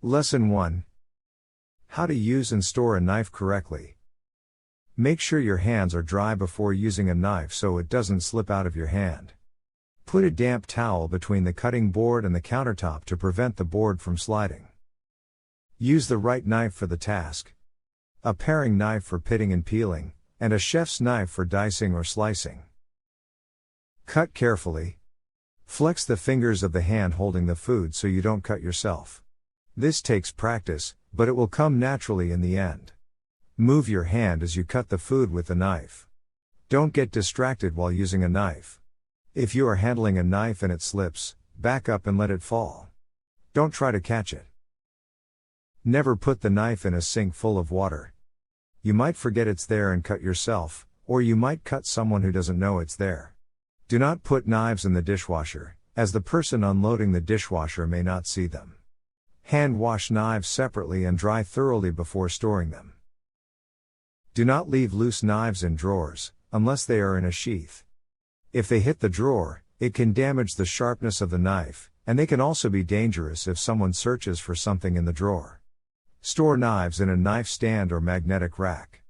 Lesson 1. How to use and store a knife correctly. Make sure your hands are dry before using a knife so it doesn't slip out of your hand. Put a damp towel between the cutting board and the countertop to prevent the board from sliding. Use the right knife for the task. A paring knife for pitting and peeling, and a chef's knife for dicing or slicing. Cut carefully. Flex the fingers of the hand holding the food so you don't cut yourself. This takes practice, but it will come naturally in the end. Move your hand as you cut the food with the knife. Don't get distracted while using a knife. If you are handling a knife and it slips, back up and let it fall. Don't try to catch it. Never put the knife in a sink full of water. You might forget it's there and cut yourself, or you might cut someone who doesn't know it's there. Do not put knives in the dishwasher, as the person unloading the dishwasher may not see them. Hand wash knives separately and dry thoroughly before storing them. Do not leave loose knives in drawers, unless they are in a sheath. If they hit the drawer, it can damage the sharpness of the knife, and they can also be dangerous if someone searches for something in the drawer. Store knives in a knife stand or magnetic rack.